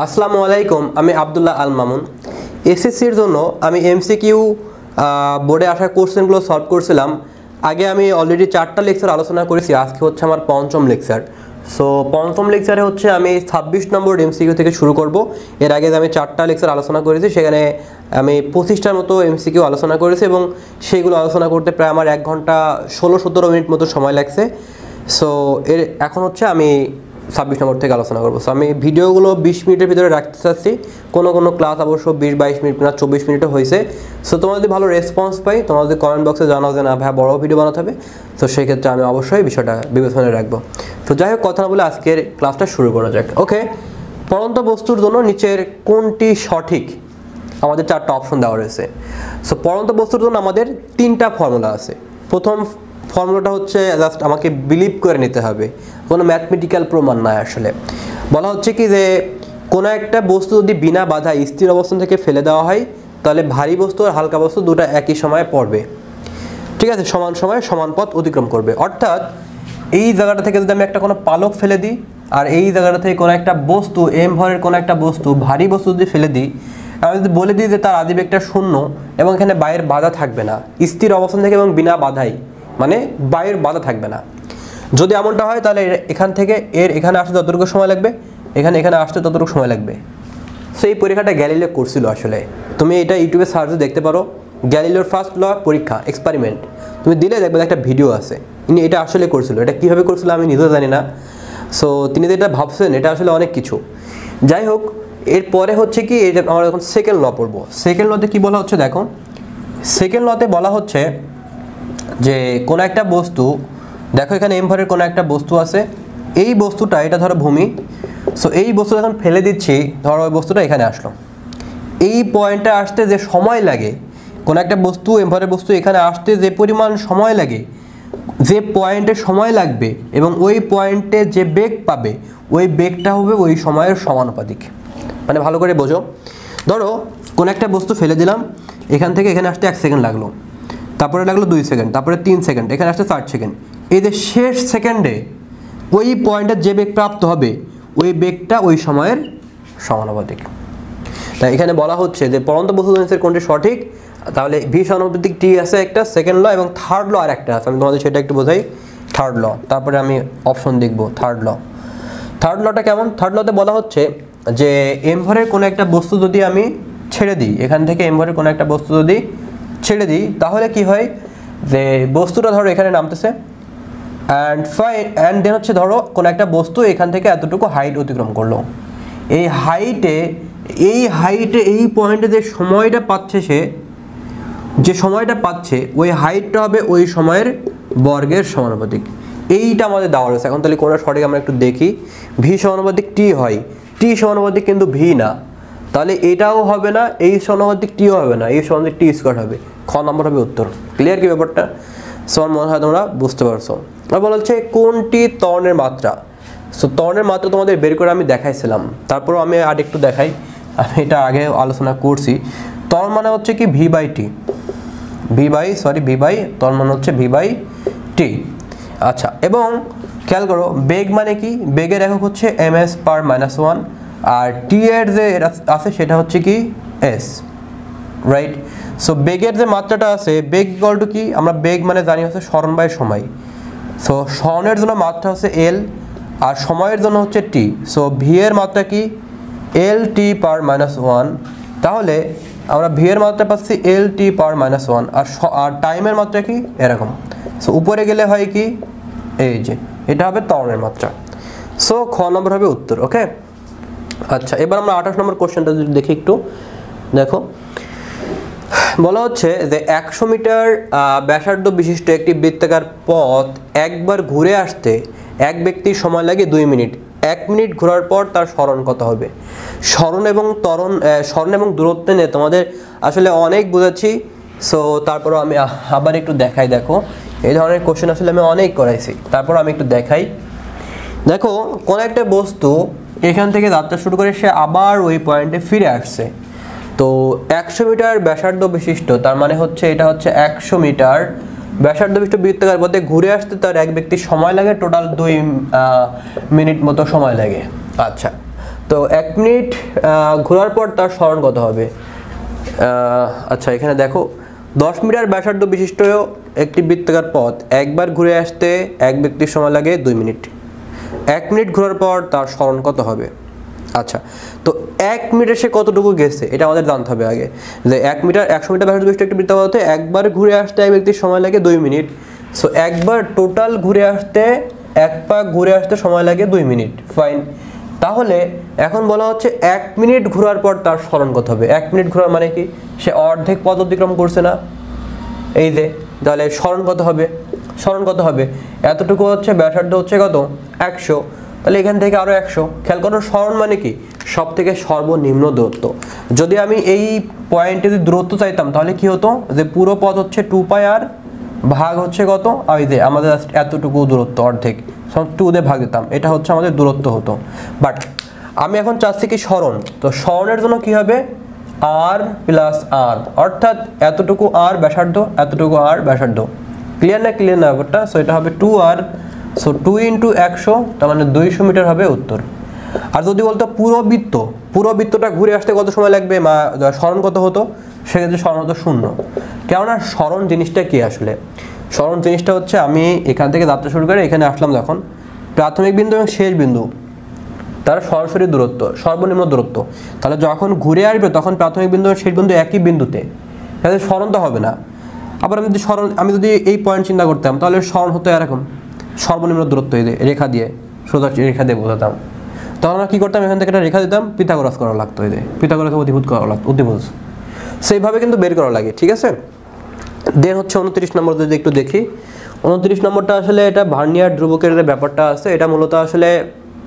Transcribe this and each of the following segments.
আসসালামু আলাইকুম, আমি আব্দুল্লাহ আল মামুন। এসএসসির জন্য আমি এমসিকিউ বোর্ডে আসা কোশ্চেনগুলো সলভ করছিলাম। আগে আমি অলরেডি 4টা লেকচার আলোচনা করেছি, আজকে হচ্ছে আমার 5ম লেকচার। সো 5ম লেকচারে হচ্ছে আমি 26 নম্বর এমসিকিউ থেকে শুরু করব। এর আগে আমি 4টা লেকচার আলোচনা করেছি, সেখানে আমি 25টার মতো এমসিকিউ আলোচনা করেছি এবং সেইগুলো আলোচনা করতে প্রায় আমার 1 ঘন্টা 16-17 মিনিট মতো সময় লাগছে। সো এখন হচ্ছে আমি 26 নম্বর থেকে আলোচনা করবো। সো আমি ভিডিওগুলো 20 মিনিটের ভিতরে রাখতে চাচ্ছি। কোনো ক্লাস অবশ্য 20-22 মিনিট না 24 মিনিটও হয়েছে। সো তোমরা যদি ভালো রেসপন্স পাই, তোমরা যদি কমেন্ট বক্সে জানাও যে না ভাই বড় ভিডিও বানাতে হবে, তো সেই ক্ষেত্রে আমি অবশ্যই বিষয়টা বিবেচনায় রাখবো। তো যাই হোক, কথা না বলে আজকের ক্লাসটা শুরু করা যাক। ওকে, পড়ন্ত বস্তুর জন্য নিচের কোনটি সঠিক? আমাদের 4টা অপশন দেওয়া রয়েছে। সো পড়ন্ত বস্তুর জন্য আমাদের 3টা ফর্মুলা আছে। প্রথম ফর্মুলাটা হচ্ছে জাস্ট আমাকে বিলিভ করে নিতে হবে, কোনো ম্যাথমেটিক্যাল প্রমাণ নয়। আসলে বলা হচ্ছে কি যে কোনো একটা বস্তু যদি বিনা বাধা স্থির অবস্থান থেকে ফেলে দেওয়া হয়, তাহলে ভারী বস্তু আর হালকা বস্তু দুটো একই সময়ে পড়বে, ঠিক আছে, সমান সময়ে সমান পথ অতিক্রম করবে। অর্থাৎ এই জায়গাটা থেকে যদি আমি একটা কোনো পালক ফেলে দিই, আর এই জায়গাটা থেকে কোনো একটা বস্তু এম ভরের কোনো একটা বস্তু ভারী বস্তু যদি ফেলে দিই, আমি যদি বলে দিই যে তার আদিবেগটা 0 এবং এখানে বাইরের বাধা থাকবে না, স্থির অবস্থান থেকে এবং বিনা বাধাই, মানে বাইরের বাধা থাকবে না। যদি এমনটা হয় তাহলে এখান থেকে এখানে আসতে যতটুকু সময় লাগবে, এখানে আসতে ততটুকু সময় লাগবে। সো এই পরীক্ষাটা গ্যালিলিও করছিল। আসলে তুমি এটা ইউটিউবে সার্চে দেখতে পারো, গ্যালিলিওর ফার্স্ট ল পরীক্ষা এক্সপেরিমেন্ট, তুমি দিলে দেখবে একটা ভিডিও আছে। তিনি এটা আসলে করছিল। এটা কীভাবে করছিল আমি নিজেও জানি না। সো তিনি যেটা ভাবছেন এটা আসলে অনেক কিছু। যাই হোক, এরপরে হচ্ছে কি, এটা আমরা এখন সেকেন্ড ল পড়বো। সেকেন্ড লতে কি বলা হচ্ছে দেখো, সেকেন্ড লতে বলা হচ্ছে যে কোনো একটা বস্তু, দেখো এখানে এম ভরের কোনো একটা বস্তু আছে, এই বস্তুটা, এটা ধরো ভূমি। সো এই বস্তুটা যখন ফেলে দিচ্ছি, ধরো ওই বস্তুটা এখানে আসলো, এই পয়েন্টে আসতে যে সময় লাগে, কোনো একটা বস্তু এম ভরের বস্তু এখানে আসতে যে পরিমাণ সময় লাগে, যে পয়েন্টে সময় লাগবে এবং ওই পয়েন্টে যে বেগ পাবে, ওই বেগটা হবে ওই সময়ের সমানুপাতিক। মানে ভালো করে বোঝো, ধরো কোনো একটা বস্তু ফেলে দিলাম, এখান থেকে এখানে আসতে 1 সেকেন্ড লাগলো, তারপরে লাগলো 2 সেকেন্ড, তারপরে 3 সেকেন্ড, এখানে আসতে 4 সেকেন্ড। এই যে শেষ সেকেন্ডে ওই পয়েন্টের যে বেগ প্রাপ্ত হবে, ওই বেগটা ওই সময়ের সমানুপাতিক। তাই এখানে বলা হচ্ছে যে পড়ন্ত বস্তু জিনিসের কোনটি সঠিক, তাহলে ভি সমানুপাতিক টি আছে একটা, সেকেন্ড ল, এবং থার্ড ল আর একটা আছে। আমি তোমাদের সেটা একটু বোঝাই। থার্ড ল, তারপরে আমি অপশন দেখব। থার্ড ল, থার্ড লটা কেমন? থার্ড লতে বলা হচ্ছে যে এম ভরের কোনো একটা বস্তু যদি আমি ছেড়ে দিই, এখান থেকে এম ভরের কোনো একটা বস্তু যদি ছেড়ে দিই, তাহলে কি হয় যে বস্তুটা ধরো এখানে নামতেছে, অ্যান্ড দেন হচ্ছে ধরো কোনো একটা বস্তু এখান থেকে এতটুকু হাইট অতিক্রম করলো। এই হাইটে এই পয়েন্টে যে সময়টা পাচ্ছে, সে যে সময়টা পাচ্ছে ওই হাইটটা হবে ওই সময়ের বর্গের সমানুপাতিক। এইটা আমাদের দেওয়া রয়েছে। এখন তাহলে কোনটা সঠিক আমরা একটু দেখি। ভি সমানুপাতিক টি হয়, টি সমানুপাতিক কিন্তু ভি না, তাহলে এটাও হবে না, এই সমানুপাতিক টিও হবে না, এই সমানুপাতিক টি স্কোয়ার হবে। খ নম্বর হবে উত্তর। ক্লিয়ার কি ব্যাপারটা? সো আমার মনে হয় তোমরা বুঝতে পারছো। আর বলা হচ্ছে কোনটি ত্বরণের মাত্রা। সো ত্বরণের মাত্রা তোমাদের বের করে আমি দেখাইছিলাম, তারপরও আমি আর একটু দেখাই। আমি এটা আগে আলোচনা করছি। ত্বরণ মানে হচ্ছে কি ভি বাই ত্বরণ মানে হচ্ছে ভি বাই টি। আচ্ছা, এবং খেয়াল করো বেগ মানে কি, বেগের একক হচ্ছে ms/-1, আর টি এর যে আছে সেটা হচ্ছে কি s, রাইট? সো বেগের যে মাত্রাটা আছে, বেগ ইকুয়াল টু কি, আমরা বেগ মানে জানি হচ্ছে স্মরণ বাই সময়। সো স্মরণের জন্য মাত্রা হচ্ছে l, আর সময়ের জন্য হচ্ছে t। সো ভি এর মাত্রা কি lt/-1, তাহলে আমরা ভি এর মাত্রা পাচ্ছি lt/-1, আর টাইমের মাত্রা কি এরকম। সো উপরে গেলে হয় কি, এই যে এটা হবে ত্বরণের মাত্রা। সো খ নম্বর হবে উত্তর। ওকে, আচ্ছা, এবার আমরা 28 নম্বর কোশ্চেনটা যদি দেখি একটু দেখো। বলা হচ্ছে যে 100 মিটার ব্যাসার্ধ বিশিষ্ট একটি বৃত্তাকার পথ একবার ঘুরে আসতে এক ব্যক্তির সময় লাগে 2 মিনিট। 1 মিনিট ঘোরার পর তার সরণ কত হবে? সরণ এবং দূরত্ব নিয়ে তোমাদের আসলে অনেক বোঝাচ্ছি। সো তারপরও আমি আবার একটু দেখাই। দেখো এই ধরনের কোশ্চেন আসলে আমি অনেক করাইছি, তারপর আমি একটু দেখাই। দেখো কোন একটা বস্তু এখান থেকে যাত্রা শুরু করে সে আবার ওই পয়েন্টে ফিরে আসছে। তো 100 মিটার ব্যাসার্ধ বিশিষ্ট, তার মানে হচ্ছে এটা হচ্ছে 100 মিটার ব্যাসার্ধ বিশিষ্ট বৃত্তাকার পথে ঘুরে আসতে তার এক ব্যক্তির সময় লাগে টোটাল 2 মিনিট মতো সময় লাগে। আচ্ছা, তো 1 মিনিট ঘোরার পর তার সরণ কত হবে? আচ্ছা এখানে দেখো 10 মিটার ব্যাসার্ধ বিশিষ্ট একটি বৃত্তাকার পথ একবার ঘুরে আসতে এক ব্যক্তির সময় লাগে 2 মিনিট। 1 মিনিট ঘোরার পর তার সরণ কত হবে? আচ্ছা তো 1 মিনিটে সে কতটুকু গেছে এটা আমাদের জানতে হবে আগে, যে 1 মিটার 100 মিটার ব্যাসার্ধ বিশিষ্ট একটি বৃত্তাকার পথে একবার ঘুরে আসতে এক ব্যক্তির সময় লাগে 2 মিনিট। সো একবার টোটাল ঘুরে আসতে, এক পাক ঘুরে আসতে সময় লাগে 2 মিনিট। ফাইন, তাহলে এখন বলা হচ্ছে 1 মিনিট ঘোরার পর তার সরণ কত হবে? 1 মিনিট ঘোরার মানে কি, সে অর্ধেক পথ অতিক্রম করছে না, এই যে, তাহলে সরণ কত হবে? সরণ কত হবে? এতটুকু হচ্ছে ব্যাসার্ধ হচ্ছে কত? 100, তাহলে এখান থেকে আরও 100। খেয়াল করো সরণ মানে কি, সব থেকে সর্বনিম্ন দূরত্ব। যদি আমি এই পয়েন্টে যদি দূরত্ব চাইতাম তাহলে কি হতো, যে পুরো পথ হচ্ছে 2πr ভাগ হচ্ছে কত, এই যে আমাদের এতটুকু দূরত্ব অর্ধেক 2 দিয়ে ভাগ দিতাম, এটা হচ্ছে আমাদের দূরত্ব হতো। বাট আমি এখন চাচ্ছি কি সরণ, তো সরণের জন্য কি হবে, r প্লাস r, অর্থাৎ এতটুকু r ব্যাসার্ধ, এতটুকু r ব্যাসার্ধ। ক্লিয়ার না? ক্লিয়ার না ব্যাপারটা? সো এটা হবে 2r, সো 2 × 100, তার মানে 200 মিটার হবে উত্তর। আর যদি বলতো পুরো বৃত্তটা ঘুরে আসতে কত সময় লাগবে, সরণ কত হতো, সেক্ষেত্রে সরণ হতো 0। কেননা সরণ জিনিসটা কি আসলে, সরণ জিনিসটা হচ্ছে আমি এখান থেকে যাত্রা শুরু করে এখানে আসলাম, যখন প্রাথমিক বিন্দু এবং শেষ বিন্দু তার সরাসরি দূরত্ব, সর্বনিম্ন দূরত্ব, তাহলে যখন ঘুরে আসবে তখন প্রাথমিক বিন্দু এবং শেষ বিন্দু একই বিন্দুতে, তাহলে সরণ তো হবে না। আবার আমি যদি এই পয়েন্ট চিন্তা করতাম তাহলে সরণ হতো এরকম, সর্বনিম্ন দূরত্ব এই রেখা দিয়ে, সোজা রেখা দিয়ে বোঝাতাম। তখন আমরা কী করতাম, এখান থেকে একটা রেখা দিতাম, পিথাগোরাস করা লাগতো, এই পিথাগোরাস অধিভূত করা লাগতো, অধিভুজ, সেইভাবে কিন্তু বের করা লাগে। ঠিক আছে, দেন হচ্ছে 29 নম্বর যদি একটু দেখি। 29 নম্বরটা আসলে এটা ভার্নিয়ার ধ্রুবকের ব্যাপারটা আছে, এটা মূলত আসলে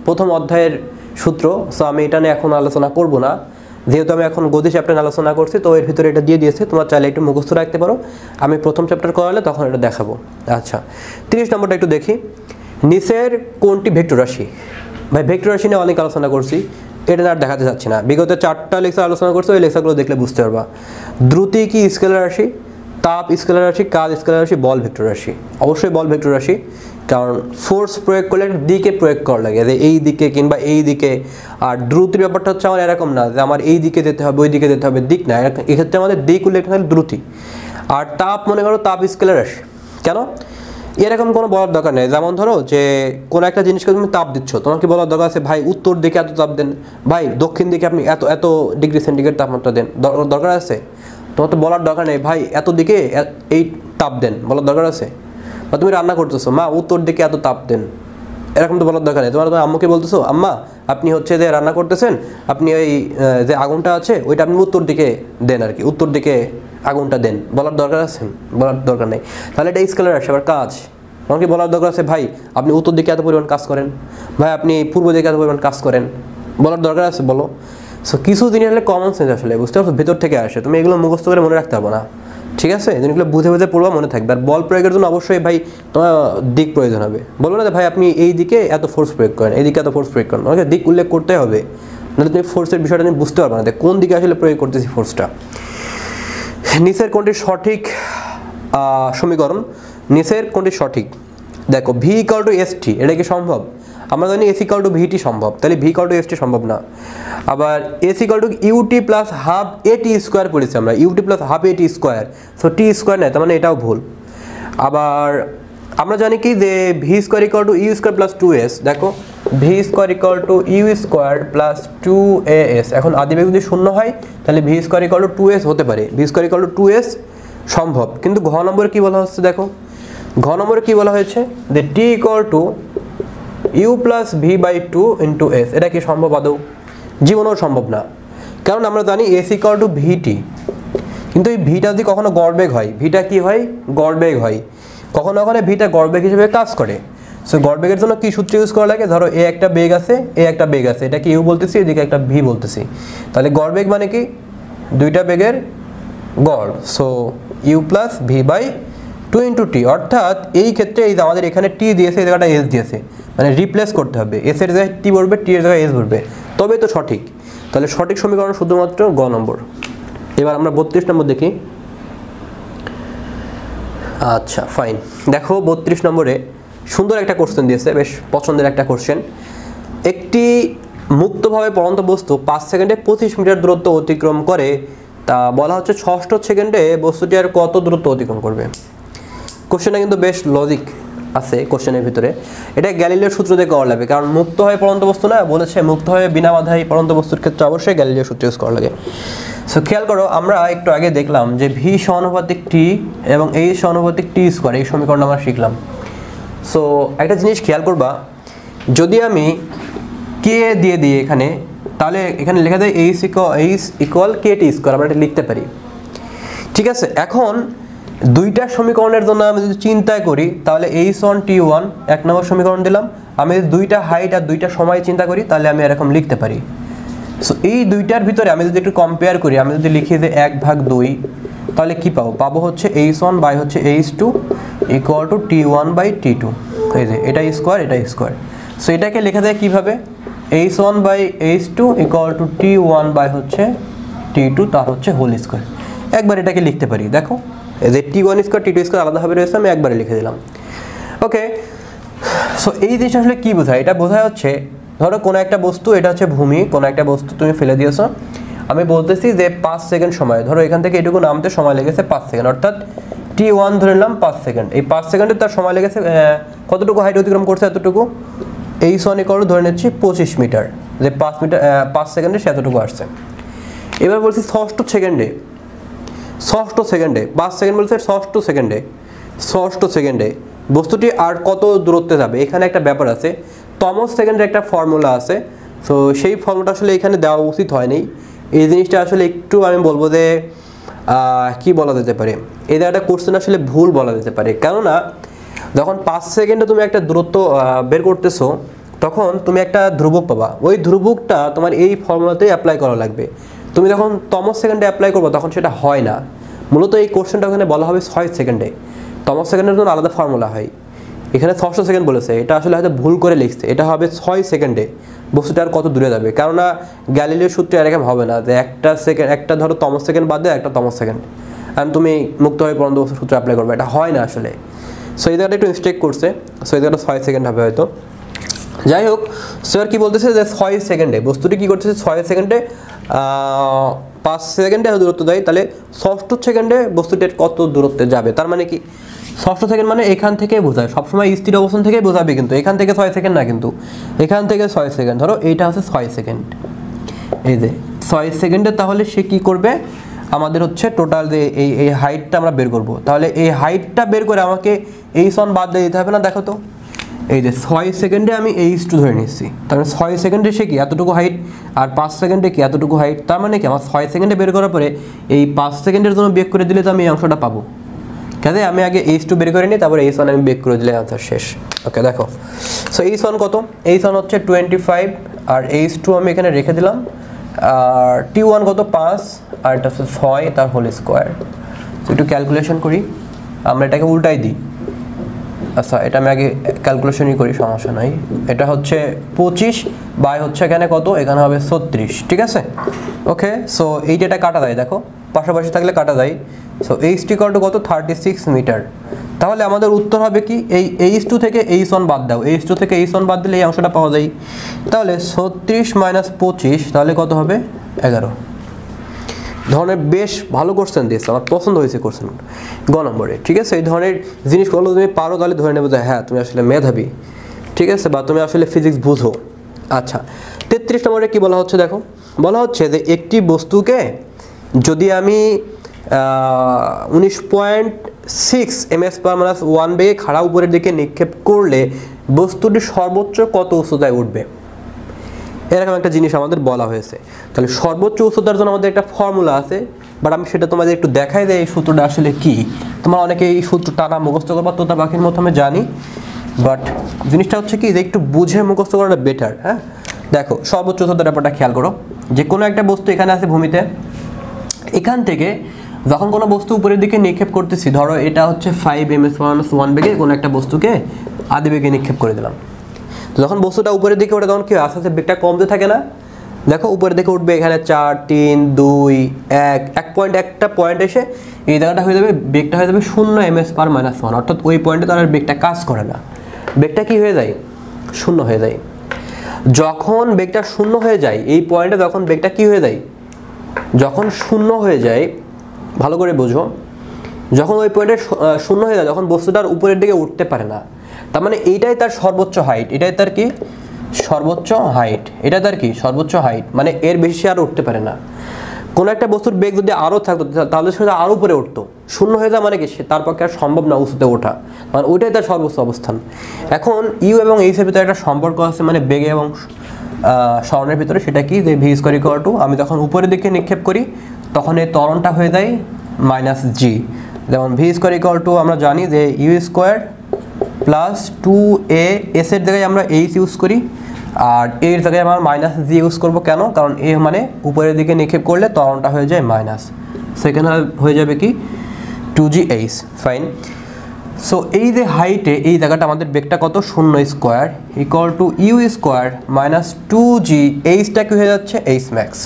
প্রথম অধ্যায়ের সূত্র। সো আমি এটা নিয়ে এখন আলোচনা করব না, যেহেতু আমি এখন গতি চ্যাপ্টার আলোচনা করছি, তো এর ভিতরে এটা দিয়ে দিয়েছে, তোমরা চাইলে একটু মুখস্থ রাখতে পারো, আমি প্রথম চ্যাপ্টার করালে তখন এটা দেখাবো। আচ্ছা 30 নম্বরটা একটু দেখি। নিচের কোনটি ভেক্টর রাশি? ভাই ভেক্টর রাশি নিয়ে অনেক আলোচনা করছি, এটা আর দেখাতে চাচ্ছি না, বিগত 4টা লেকচার আলোচনা করছি, ওই লেকচারগুলো দেখলে বুঝতে পারবা। দ্রুতি কি স্কেলার রাশি, তাপ স্কেলার রাশি, কাজ স্কেলার রাশি, বল ভেক্টর রাশি? অবশ্যই বল ভেক্টর রাশি, কারণ ফোর্স প্রয়োগ করলে দিকে প্রয়োগ করা লাগে, যে এই দিকে কিংবা এই দিকে। আর দ্রুতির ব্যাপারটা হচ্ছে আমার এরকম না যে আমার এই দিকে যেতে হবে ওই দিকে যেতে হবে, দিক না, এক্ষেত্রে আমাদের দিক উল্লেখ থাকে দ্রুতি। আর তাপ মনে করো তাপ স্কেলার রাশি, কেন এরকম কোনো বলার দরকার নেই। যেমন ধরো যে কোনো একটা জিনিসকে তুমি তাপ দিচ্ছ, তোমাকে বলার দরকার আছে ভাই উত্তর দিকে এত তাপ দেন, ভাই দক্ষিণ দিকে আপনি এত এত ডিগ্রি সেন্টিগ্রেড তাপমাত্রা দেন, দরকার আছে? তোমার তো বলার দরকার নেই ভাই এত দিকে এই তাপ দেন, বলার দরকার আছে? বা তুমি রান্না করতেছো, মা উত্তর দিকে এত তাপ দেন, এরকম তো বলার দরকার নেই। তোমার আম্মুকে বলতেছো আম্মা আপনি হচ্ছে যে রান্না করতেছেন, আপনি ওই যে আগুনটা আছে ওইটা আপনি উত্তর দিকে দেন, আর কি উত্তর দিকে আগুনটা দেন, বলার দরকার আছে? বলার দরকার নেই। তাহলে এটা স্কেলার আসে। আবার কাজ, আমাকে বলার দরকার আছে ভাই আপনি উত্তর দিকে এত পরিমাণ কাজ করেন, ভাই আপনি পূর্ব দিকে এত পরিমাণ কাজ করেন, বলার দরকার আছে? বলো। সো কিছু জিনিস হলে কমন সেন্স আসলে, বুঝতে পারছো, ভেতর থেকে আসে, তুমি এগুলো মুখস্থ করে মনে রাখতে পারবো না। ঠিক আছে, জিনিসগুলো বুঝে বুঝে পড়বা, মনে থাকবে। আর বল প্রয়োগের জন্য অবশ্যই ভাই তোমার দিক প্রয়োজন হবে। বলবো না যে ভাই আপনি এই দিকে এত ফোর্স প্রয়োগ করেন, এই দিকে এত ফোর্স প্রয়োগ করেন, আমাকে দিক উল্লেখ করতে হবে, নাহলে তুমি ফোর্সের বিষয়টা তুমি বুঝতে পারবে না যে কোন দিকে আসলে প্রয়োগ করতেছি ফোর্সটা। নিচের কোনটি সঠিক সমীকরণ? নিচের কোনটি সঠিক? দেখো ভি ইকুয়াল টু এস টি, এটা কি সম্ভব? আমরা জানি এস ইকুয়াল টু ভিটি সম্ভব, তাহলে V equal to S T সম্ভব না। আবার S equal to UT plus half A T square পড়েছি আমরা, UT plus half A T square, so T square নেয়, তার মানে এটাও ভুল। আবার আমরা জানি কি যে V square equal to U square plus 2s, দেখো V square equal to U square plus 2as, এখন আদিবেগ যদি শূন্য হয় তাহলে V square equal two 2s হতে পারে, V square equal two 2s সম্ভব। কিন্তু ঘ নম্বরে কী বলা হচ্ছে, দেখো ঘ নম্বরে কী বলা হয়েছে যে T equal to U plus V by 2 into S, এটা কি সম্ভব আদৌ? জীবনেও সম্ভব না, কারণ আমরা জানি এস ইকুয়াল টু ভিটি, কিন্তু এই ভিটা যদি কখনো গড়বেগ হয়, ভিটা কি হয়, গড়বেগ হয়, কখনো কখনো ভিটা গড়বেগ হিসেবে কাজ করে। সো গড়বেগের জন্য কি সূত্র ইউজ করা লাগে, ধরো এ একটা বেগ আছে, এ একটা বেগ আছে, এটা কি ইউ বলতেছি, এদিকে একটা ভি বলতেছি, তাহলে গড়বেগ মানে কি দুইটা বেগের গড়, so U plus V by 2 into T, অর্থাৎ এই ক্ষেত্রে এই যে আমাদের এখানে টি দিয়েছে, এই জায়গাটা এস দিয়েছে, মানে রিপ্লেস করতে হবে, এস এর জায়গায় টি বলবে, টি এর জায়গায় এস বলবে, তবে তো সঠিক। তাহলে সঠিক সমীকরণ শুধুমাত্র গ নম্বর। এবার আমরা 32 নম্বর দেখি। আচ্ছা ফাইন, দেখো 32 নম্বরে সুন্দর একটা কোশ্চেন দিয়েছে, বেশ পছন্দের একটা কোশ্চেন। একটি মুক্তভাবে পড়ন্ত বস্তু 5 সেকেন্ডে 25 মিটার দূরত্ব অতিক্রম করে, তা বলা হচ্ছে 6 সেকেন্ডে বস্তুটি আর কত দূরত্ব অতিক্রম করবে। কোশ্চেনটা কিন্তু বেশ লজিক আছে কোশ্চেনের ভিতরে। এটা গ্যালিলিওর সূত্র দিয়ে করা লাগবে, কারণ মুক্ত হয়ে পড়ন্ত বস্তু না, বলেছে মুক্ত হয়ে বিনা বাধায় পড়ন্ত বস্তুর ক্ষেত্রে অবশ্যই গ্যালিলিওর সূত্র ইউজ করা লাগে। সো খেয়াল করো, আমরা একটু আগে দেখলাম যে ভি সমানুপাতিক টি এবং এই সমানুপাতিক টি স্কোয়ার, এই সমীকরণ আমরা শিখলাম। সো একটা জিনিস খেয়াল করবা, যদি আমি কে দিয়ে দিই এখানে, তাহলে এখানে লেখা যায় এইচ ইকুয়াল কে টি স্কোয়ার, আমরা এটা লিখতে পারি। ঠিক আছে, এখন দুইটা সমীকরণের জন্য আমি যদি চিন্তা করি, তাহলে H1 T1 এক নম্বর সমীকরণ দিলাম। আমি যদি দুইটা হাইট আর দুইটা সময় চিন্তা করি, তাহলে আমি এরকম লিখতে পারি। সো এই দুইটার ভিতরে আমি যদি একটু কম্পেয়ার করি, আমি যদি লিখি যে 1/2, তাহলে কি পাবো হচ্ছে H1 বাই হচ্ছে H2 equal to T1 by T2। এই যে এটা স্কোয়ার, এটা স্কোয়ার। সো এটাকে লেখা যায় কিভাবে, H1 by H2 equal to T1 by হচ্ছে T2 তার হচ্ছে হোল স্কোয়ার। একবার এটাকে লিখতে পারি, দেখো এই যে T1 স্কোয়ার T2 স্কোয়ার আলাদাভাবে রয়েছে, আমি একবারে লিখে দিলাম। ওকে, সো এই জিনিসটা আসলে কী বোঝায়? এটা বোঝায় হচ্ছে, ধরো কোনো একটা বস্তু, এটা হচ্ছে ভূমি, কোনো একটা বস্তু তুমি ফেলে দিয়েছো, আমি বলতেছি যে 5 সেকেন্ড সময়, ধরো এখান থেকে এটুকু নামতে সময় লেগেছে 5 সেকেন্ড, অর্থাৎ T1 ধরে নিলাম 5 সেকেন্ড। এই 5 সেকেন্ডে তার সময় লেগেছে কতটুকু হাইট অতিক্রম করছে, এতটুকু। H1 ইকুয়াল ধরে নিচ্ছি 25 মিটার, যে 5 সেকেন্ডে সে এতটুকু আসছে। এবার বলছি 6 সেকেন্ডে 5 সেকেন্ড বলছে 6 সেকেন্ডে বস্তুটি আর কত দূরত্বে যাবে। এখানে একটা ব্যাপার আছে, তমস সেকেন্ডের একটা ফর্মুলা আছে। সো সেই ফর্মুলাটা আসলে এখানে দেওয়া উচিত হয়নি। এই জিনিসটা আসলে একটু আমি বলবো যে কি বলা যেতে পারে, এই জায়গাটা কোশ্চেন আসলে ভুল বলা যেতে পারে। কেননা যখন 5 সেকেন্ডে তুমি একটা দূরত্ব বের করতেছো, তখন তুমি একটা ধ্রুবক পাবা। ওই ধ্রুবকটা তোমার এই ফর্মুলাতেই অ্যাপ্লাই করা লাগবে। তুমি যখন তমস সেকেন্ডে অ্যাপ্লাই করবো, তখন সেটা হয় না। মূলত এই কোশ্চেনটা ওখানে বলা হবে 6 সেকেন্ডে, তমস সেকেন্ডের জন্য আলাদা ফর্মুলা হয়। এখানে 600 সেকেন্ড বলেছে, এটা আসলে হয়তো ভুল করে লিখছে। এটা হবে 6 সেকেন্ডে বস্তুটা আর কত দূরে যাবে। কেননা গ্যালিলিওর সূত্রে এরকম হবে না যে একটা ধরো তমস সেকেন্ড বাদ দিয়ে একটা তমস সেকেন্ড আর তুমি মুক্ত হয়ে পড়ন্ত বস্তুর সূত্র অ্যাপ্লাই করবে, এটা হয় না আসলে। সো এই জায়গাটা একটু মিস্টেক করছে। সো এই জায়গাটা 6 সেকেন্ড হবে হয়তো। যাই হোক, স্যার কি বলতেছে যে 6 সেকেন্ডে বস্তুটি কি করতেছে, 6 সেকেন্ডে 5 সেকেন্ডে দূরত্ব দেয়, তাহলে 6 সেকেন্ডে বস্তুটি কত দূরত্বে যাবে। তার মানে কি 6 সেকেন্ড মানে এখান থেকে বোঝায়, সবসময় স্থির অবস্থান থেকে বোঝাবে, কিন্তু এখান থেকে 6 সেকেন্ড না, কিন্তু এখান থেকে 6 সেকেন্ড। ধরো এইটা হচ্ছে 6 সেকেন্ড, এই যে 6 সেকেন্ডে, তাহলে সে কি করবে, আমাদের হচ্ছে টোটাল যে এই হাইটটা আমরা বের করব। তাহলে এই হাইটটা বের করে আমাকে H1 বাদ দিয়ে দিতে হবে না। দেখো তো, এই যে 6 সেকেন্ডে আমি H2 ধরে নিচ্ছি, তার মানে 6 সেকেন্ডে সে কি এতটুকু হাইট, আর 5 সেকেন্ডে কি এতটুকু হাইট। তার মানে কি আমার 6 সেকেন্ডে বের করার পরে এই 5 সেকেন্ডের জন্য বের করে দিলে তো আমি এই অংশটা পাবো। কাজে আমি আগে H2 বের করে নিই, তারপরে H1 আমি বের করে দিলে আনসার শেষ। ওকে, দেখো, সো H1 কত, H1 হচ্ছে 25, আর H2 আমি এখানে রেখে দিলাম, আর T1 কত 5, আর এটা হচ্ছে 6 তার হোল স্কোয়ার। সো একটু ক্যালকুলেশন করি, আমরা এটাকে উল্টাই দিই। আচ্ছা, এটা আমি আগে ক্যালকুলেশনই করি, সমস্যা নাই। এটা হচ্ছে 25 বাই হচ্ছে এখানে কত, এখানে হবে 36, ঠিক আছে। ওকে, সো এই যেটা কাটা যায়, দেখো পাশাপাশি থাকলে কাটা যায়। সো H2 ইকুয়াল টু কত, 36 মিটার। তাহলে আমাদের উত্তর হবে কি, এই H2 থেকে H1 বাদ দাও, H2 থেকে H1 বাদ দিলে এই অংশটা পাওয়া যায়। তাহলে 36 মাইনাস 25 তাহলে কত হবে, 11। ধরনের বেশ ভালো কোশ্চেন দিয়েছে, আমার পছন্দ হয়েছে কোশ্চেন গ নম্বরে। ঠিক আছে, এই ধরনের জিনিসগুলো তুমি পারো, তাহলে ধরে নেবো যে হ্যাঁ তুমি আসলে মেধাবী, ঠিক আছে, বা তুমি আসলে ফিজিক্স বুঝো। আচ্ছা, 33 নম্বরে কি বলা হচ্ছে, দেখো বলা হচ্ছে যে একটি বস্তুকে যদি আমি 19.6 ms/-1 বেগে খাড়া উপরের দিকে নিক্ষেপ করলে বস্তুটি সর্বোচ্চ কত উচ্চতায় উঠবে, এরকম একটা জিনিস আমাদের বলা হয়েছে। তাহলে সর্বোচ্চ উচ্চতার জন্য আমাদের একটা ফর্মুলা আছে, বাট আমি সেটা তোমাদের একটু দেখাই যে এই সূত্রটা আসলে কি। তোমরা অনেকে এই সূত্র টানা মুখস্থ করবা, তোতা পাখির মতো আমি জানি, বাট জিনিসটা হচ্ছে কি যে একটু বুঝে মুখস্থ করাটা বেটার। হ্যাঁ, দেখো সর্বোচ্চ উচ্চতার ব্যাপারটা খেয়াল করো, যে কোনো একটা বস্তু এখানে আছে ভূমিতে, এখান থেকে যখন কোনো বস্তু উপরের দিকে নিক্ষেপ করতেছি, ধরো এটা হচ্ছে 5 ms/-1 বেগে কোনো একটা বস্তুকে আদি বেগে নিক্ষেপ করে দিলাম। যখন বস্তুটা উপরের দিকে ওঠে, তখন কি আস্তে আস্তে বেগটা কমতে থাকে না। দেখো উপরের দিকে উঠবে, এখানে 4 3 2 1 এক পয়েন্ট, একটা পয়েন্ট এসে এই জায়গাটা হয়ে যাবে, বেগটা হয়ে যাবে 0 ms/-1, অর্থাৎ ওই পয়েন্টে তার বেগটা কাজ করে না, বেগটা কি হয়ে যায়, 0 হয়ে যায়। যখন বেগটা শূন্য হয়ে যায়, এই পয়েন্টে যখন বেগটা কি হয়ে যায়, যখন শূন্য হয়ে যায়, ভালো করে বোঝো, যখন ওই পয়েন্টে শূন্য হয়ে যায়, যখন বস্তুটার উপরের দিকে উঠতে পারে না, তার মানে এইটাই তার সর্বোচ্চ হাইট, এটাই তার কি সর্বোচ্চ হাইট, এটা তার কি সর্বোচ্চ হাইট, মানে এর বেশি আর উঠতে পারে না। কোনো একটা বস্তুর বেগ যদি আরও থাকতো তাহলে সেটা আরও উপরে উঠতো, শূন্য হয়ে যায় মানে কি তার পক্ষে আর সম্ভব না উঁচুতে ওঠা, মানে ওইটাই তার সর্বোচ্চ অবস্থান। এখন ইউ এবং এইচের ভিতরে একটা সম্পর্ক আছে, মানে বেগে এবং স্মরণের ভিতরে, সেটা কি যে ভি স্কোয়ার ইকুয়াল টু, আমি যখন উপরের দিকে নিক্ষেপ করি তখন এই ত্বরণটা হয়ে যায় মাইনাস জি। যেমন ভি স্কোয়ার ইকুয়াল টু আমরা জানি যে ইউ স্কোয়ার প্লাস 2a, এসের জায়গায় আমরা এইচ ইউজ করি, আর এর জায়গায় আমরা মাইনাস জি ইউজ করবো। কেন? কারণ এ মানে উপরের দিকে নিক্ষেপ করলে ত্বরণটা হয়ে যায় মাইনাস, সেখানে হয়ে যাবে কি 2gh। ফাইন। সো এই যে হাইটে এই জায়গাটা আমাদের বেগটা কত, 0 square equal to U square minus 2g, এইচটা কি হয়ে যাচ্ছে এইচ ম্যাক্স।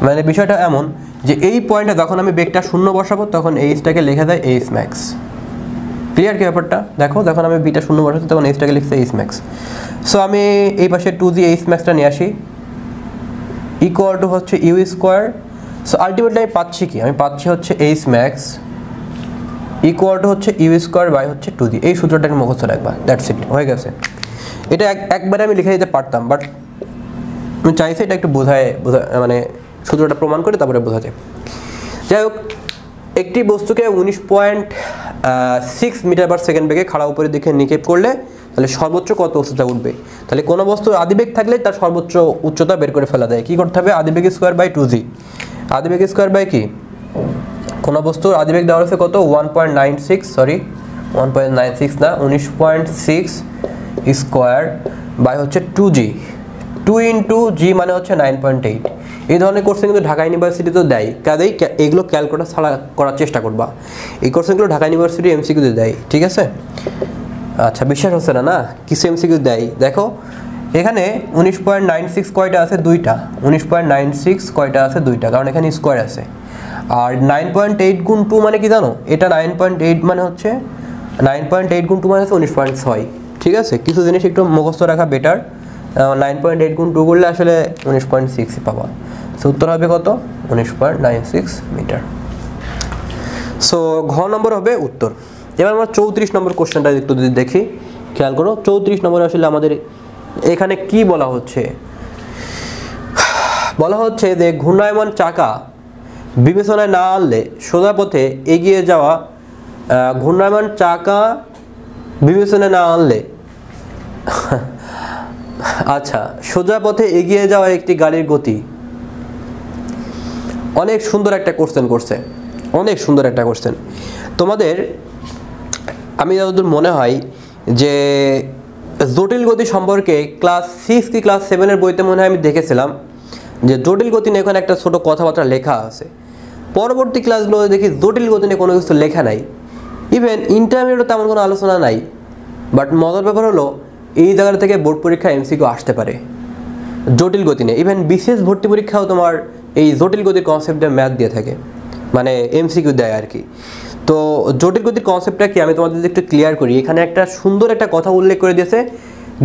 মানে বিষয়টা এমন যে এই পয়েন্টে যখন আমি বেগটা 0 বসাবো তখন এইচটাকে লেখা যায় এইচ ম্যাক্স। ক্লিয়ার কি ব্যাপারটা? দেখো যখন আমি বিটা 0 বসাচ্ছি তখন এইচটাকে লিখছে এইচ ম্যাক্স। সো আমি এই পাশে 2g এইচ ম্যাক্সটা নিয়ে আসি, ইকুয়াল টু হচ্ছে ইউ স্কোয়ার। সো আলটিমেটলি আমি পাচ্ছি কি, আমি পাচ্ছি হচ্ছে এইচ ম্যাক্স ইকুয়াল টু হচ্ছে ইউ স্কোয়ার বাই হচ্ছে 2g। এই সূত্রটাকে মুখস্থ রাখবা, দ্যাটস ইট, হয়ে গেছে। এটা একবারে আমি লিখে দিতে পারতাম, বাট আমি চাইছি এটা একটু বোঝায় মানে সূত্রটা প্রমাণ করে তারপরে বোঝা যায়। যাই হোক, একটি বস্তুকে 19.6 মিটার পার সেকেন্ড বেগে খাড়া উপরের দিকে নিক্ষেপ করলে তাহলে সর্বোচ্চ কত উচ্চতা উঠবে? তাহলে কোনো বস্তুর আদিবেগ থাকলে তার সর্বোচ্চ উচ্চতা বের করে ফেলা যায়। কী করতে হবে? আদিবেগ স্কোয়ার বাই 2g। আদিবেগ স্কোয়ার বাই কি, কোনো বস্তুর আদিবেগ দেওয়া হচ্ছে কত, 1.96 না 19.6 স্কোয়ার বাই হচ্ছে 2g, 2 ইন্টু জি মানে হচ্ছে 9.8। এই ধরনের কোর্সে কিন্তু ঢাকা ইউনিভার্সিটিতেও দেয়, কাজেই এগুলো ক্যালকুলেটর ছাড়া করার চেষ্টা করবা। এই কোর্সগুলো ঢাকা ইউনিভার্সিটি এমসিকিউতে দেয়, ঠিক আছে? আচ্ছা, বিশ্বাস হচ্ছে না? কিছু এমসিকিউ দেয়। দেখো এখানে 19.96 কয়টা আছে, দুইটা। 19.96 কয়টা আছে, দুইটা, কারণ এখানে স্কোয়ার আছে। আর 9.8 গুণ 2 মানে কি জানো? এটা 9.8 মানে হচ্ছে 9.8 গুণ 2 মানে হচ্ছে 19.6। ঠিক আছে, কিছু জিনিস একটু মুখস্থ রাখা বেটার। 9.8 গুণ 2 করলে আসলে 19.6 পাবা। সো উত্তর হবে কত, 19.96 মিটার। সো ঘ নম্বর হবে উত্তর। এবার আমরা 34 নম্বর কোশ্চেনটা একটু যদি দেখি, খেয়াল করো। 34 নম্বরে আসলে আমাদের এখানে কি বলা হচ্ছে? বলা হচ্ছে যে ঘূর্ণায়মান চাকা বিবেচনায় না আনলে সোজা পথে এগিয়ে যাওয়া, ঘূর্ণায়মান চাকা বিবেচনায় না আনলে আচ্ছা, সোজা পথে এগিয়ে যাওয়া একটি গাড়ির গতি। অনেক সুন্দর একটা কোশ্চেন করছে, অনেক সুন্দর একটা কোশ্চেন। তোমাদের আমি যতদূর মনে হয় যে জটিল গতি সম্পর্কে ক্লাস 6 কি ক্লাস 7-এর বইতে মনে হয় আমি দেখেছিলাম যে জটিল গতি নিয়ে এখানে একটা ছোট কথাবার্তা লেখা আছে। পরবর্তী ক্লাসগুলোতে দেখি জটিল গতি নিয়ে কোনো কিছু লেখা নাই, ইভেন ইন্টারমিডিয়েটে তেমন কোনো আলোচনা নাই। বাট মজার ব্যাপার হলো এই জায়গা থেকে বোর্ড পরীক্ষা এমসিকিউ আসতে পারে জটিল গতি নিয়ে। ইভেন বিশেষ ভর্তি পরীক্ষাও তোমার এই জটিল গতির কনসেপ্টে ম্যাথ দিয়ে থাকে, মানে এমসিকিউ দেয় আর কি। তো জটিল গতির কনসেপ্টটা কি আমি তোমাদের একটু ক্লিয়ার করি। এখানে একটা সুন্দর একটা কথা উল্লেখ করে দিয়েছে,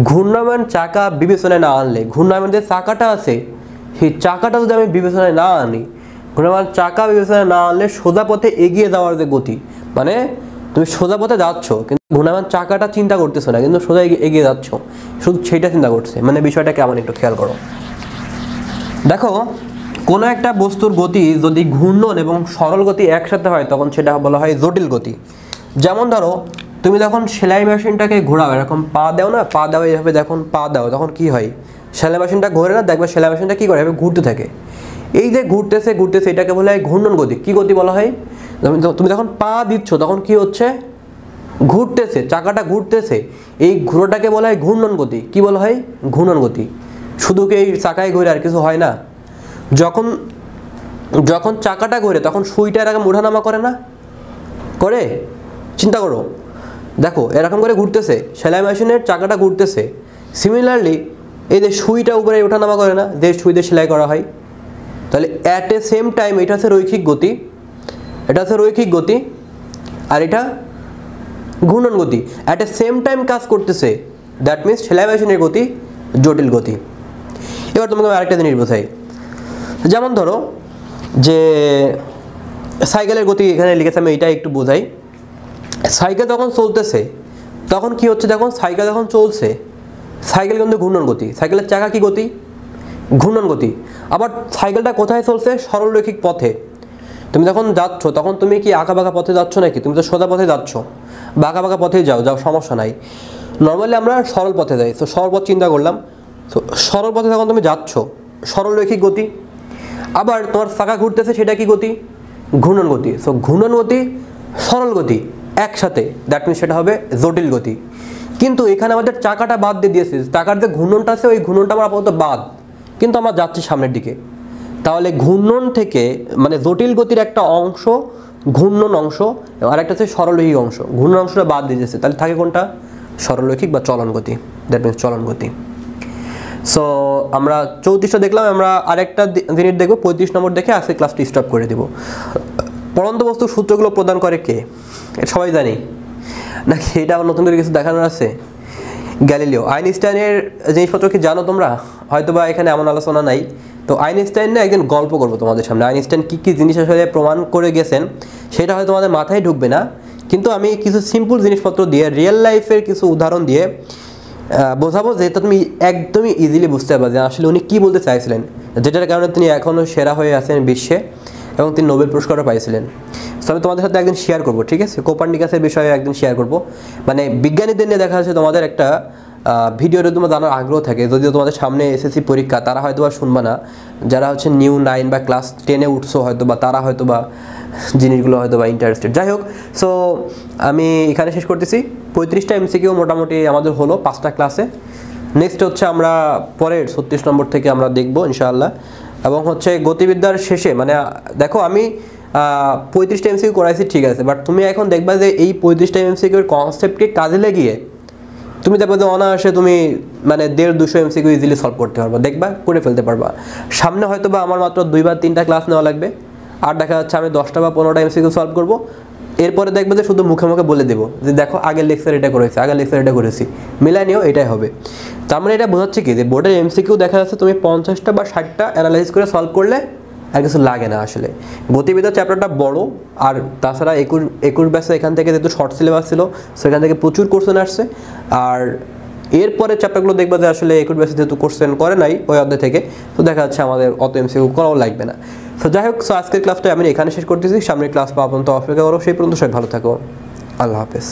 ঘূর্ণায়মান চাকা বিবেচনায় না আনলে, ঘূর্ণায়মান যে চাকাটা আছে সেই চাকাটা যদি আমি বিবেচনায় না আনি, ঘূর্ণায়মান চাকা বিবেচনায় না আনলে সোজা পথে এগিয়ে যাওয়ার যে গতি, মানে তুমি সোজা পথে যাচ্ছ কিন্তু ঘূর্ণায়মান চাকাটা চিন্তা করতেছো না, কিন্তু সোজা এগিয়ে যাচ্ছ, শুধু সেইটা চিন্তা করছে। মানে বিষয়টা কেমন একটু খেয়াল করো। দেখো কোনো একটা বস্তুর গতি যদি ঘূর্ণন এবং সরল গতি একসাথে হয় তখন সেটা বলা হয় জটিল গতি। যেমন ধরো তুমি যখন সেলাই মেশিনটাকে ঘোরাও, এরকম পা দাও না, পা দাও এইভাবে, যখন পা দাও তখন কি হয়, সেলাই মেশিনটা ঘোরে না, দেখবে সেলাই মেশিনটা কী করে, এভাবে ঘুরতে থাকে। এই যে ঘুরতেছে ঘুরতেছে এটাকে বলা হয় ঘূর্ণন গতি। কী গতি বলা হয়? তুমি যখন পা দিচ্ছ তখন কি হচ্ছে, ঘুরতেছে, চাকাটা ঘুরতেছে, এই ঘোরাটাকে বলা হয় ঘূর্ণন গতি। কি বলা হয়? ঘূর্ণন গতি। শুধু কি এই চাকায় ঘুরে আর কিছু হয় না? যখন যখন চাকাটা ঘোরে তখন সুইটা এরকম ওঠানামা করে না, করে? চিন্তা করো, দেখো এরকম করে ঘুরতেছে, সেলাই মেশিনের চাকাটা ঘুরতেছে। সিমিলারলি এই যে সুইটা উপরে ওঠানামা করে না, যে সুইতে সেলাই করা হয়। তাহলে অ্যাট এ সেম টাইম এটা হচ্ছে রৈখিক গতি, এটা হচ্ছে রৈখিক গতি, আর এটা ঘূর্ণন গতি। অ্যাট এ সেম টাইম কাজ করতেছে, দ্যাট মিনস সেলাই মেশিনের গতি জটিল গতি। এবার তোমাকে আরেকটা জিনিস বোঝাই, যেমন ধরো যে সাইকেলের গতি এখানে লিখেছে, আমি এটা একটু বোঝাই। সাইকেল যখন চলতেছে তখন কি হচ্ছে, দেখো সাইকেল যখন চলছে সাইকেল কিন্তু ঘূর্ণন গতি, সাইকেলের চাকা কি গতি, ঘূর্ণন গতি। আবার সাইকেলটা কোথায় চলছে, সরলরৈখিক পথে। তুমি যখন যাচ্ছ তখন তুমি কি আঁকা বাঁকা পথে যাচ্ছ নাকি, তুমি তো সোজা পথে যাচ্ছ, বাঁকা বাঁকা পথেই যাও, সমস্যা নাই। নর্মালি আমরা সরল পথে যাই, তো সরল পথ চিন্তা করলাম, তো সরল পথে যখন তুমি যাচ্ছ সরলরৈখিক গতি। আবার তোমার চাকা ঘুরতেছে, সেটা কি গতি, ঘূর্ণন গতি। সো ঘূর্ণন গতি সরল গতি একসাথে, দ্যাট মিনস সেটা হবে জটিল গতি। কিন্তু এখানে আমাদের চাকাটা বাদ দিয়ে দিয়েছে, চাকার যে ঘূর্ণনটা আছে ওই ঘূর্ণনটা আমার আপাতত বাদ, কিন্তু আমরা যাচ্ছি সামনের দিকে। তাহলে ঘূর্ণন থেকে মানে জটিল গতির একটা অংশ ঘূর্ণন অংশ, আর একটা হচ্ছে সরলরৈখিক অংশ। ঘূর্ণন অংশটা বাদ দিয়ে দিয়েছে, তাহলে থাকে কোনটা, সরলরৈখিক বা চলন গতি, দ্যাট মিনস চলন গতি। সো আমরা 34টা দেখলাম, আমরা আরেকটা জিনিস দেখবো 35 নম্বর দেখে আজকে ক্লাসটি স্টপ করে দেব। পরন্ত বস্তুর সূত্রগুলো প্রদান করে কে, এটা সবাই জানি নাকি, এটা আবার নতুন করে কিছু দেখানোর আছে? গ্যালিলিও। আইনস্টাইনের জিনিসপত্র কি জানো তোমরা? হয়তোবা এখানে এমন আলোচনা নাই। তো আইনস্টাইন না একদিন গল্প করবো তোমাদের সামনে, আইনস্টাইন কী কী জিনিস আসলে প্রমাণ করে গেছেন সেটা হয়তো তোমাদের মাথায় ঢুকবে না, কিন্তু আমি কিছু সিম্পল জিনিসপত্র দিয়ে রিয়েল লাইফের কিছু উদাহরণ দিয়ে বোঝাবো, যেটা তুমি একদমই ইজিলি বুঝতে পারবে যে আসলে উনি কী বলতে চাইছিলেন, যেটার কারণে তিনি এখনও সেরা হয়ে আছেন বিশ্বে এবং তিনি নোবেল পুরস্কারও পাইছিলেন। তো আমি তোমাদের সাথে একদিন শেয়ার করবো, ঠিক আছে? কোপার্নিকাসের বিষয়ে একদিন শেয়ার করবো। মানে বিজ্ঞানীদের নিয়ে দেখা যাচ্ছে তোমাদের একটা ভিডিওটা তোমার জানার আগ্রহ থাকে, যদিও তোমাদের সামনে এসএসসি পরীক্ষা, তারা হয়তো বা শুনবা না। যারা হচ্ছে নিউ 9 বা ক্লাস 10-এ উঠছো হয়তো বা, তারা হয়তো বা জিনিসগুলো হয়তো বা ইন্টারেস্টেড। যাই হোক, সো আমি এখানে শেষ করতেছি। 35টা এমসিকিউ মোটামুটি আমাদের হলো 5টা ক্লাসে। নেক্সট হচ্ছে আমরা পরের 36 নম্বর থেকে আমরা দেখবো ইনশাআল্লাহ। এবং হচ্ছে গতিবিদ্যার শেষে মানে দেখো আমি 35টা এমসিকিউ করাইছি, ঠিক আছে, বাট তুমি এখন দেখবা যে এই 35টা এমসিকিউর কনসেপ্টকে কাজে লাগিয়ে তুমি দেখবা যে অনায়াসে তুমি মানে 150-200 এমসিকিউ ইজিলি সলভ করতে পারবা, দেখবা করে ফেলতে পারবা। সামনে হয়তো বা আমার মাত্র 2 বা 3টা ক্লাস নেওয়া লাগবে, আর দেখা যাচ্ছে আমি 10টা বা 15টা এমসিকিউ সলভ করবো। এরপরে দেখবে যে শুধু মুখে মুখে বলে দেবো যে দেখো আগের লেকচার এটা করেছি, আগের লেকচার এটা করেছি, মিলাই নিও, এটাই হবে। তার মানে এটা বোঝাচ্ছে কি যে বোর্ডের এমসিকিউ দেখা যাচ্ছে তুমি 50টা বা 60টা অ্যানালাইসিস করে সলভ করলে আর কিছু লাগে না। আসলে গতিবিদ্যার চ্যাপ্টারটা বড়, আর তাছাড়া 21 ব্যাচে এখান থেকে যেহেতু শর্ট সিলেবাস ছিল সেখান থেকে প্রচুর কোশ্চেন আসছে। আর এরপরে চ্যাপ্টারগুলো দেখবা যে আসলে 21 ব্যাচে যেহেতু কোশ্চেন করে নাই ওই অধ্যায় থেকে, তো দেখা যাচ্ছে আমাদের অত এমসিকিউ করাও লাগবে না। তো যাই হোক, সো আজকের ক্লাসটা আমি এখানে শেষ করতেছি। সামনের ক্লাস পাওয়া পর্যন্ত অপেক্ষা করো, সেই পর্যন্ত সবাই ভালো থাকো। আল্লাহ হাফেজ।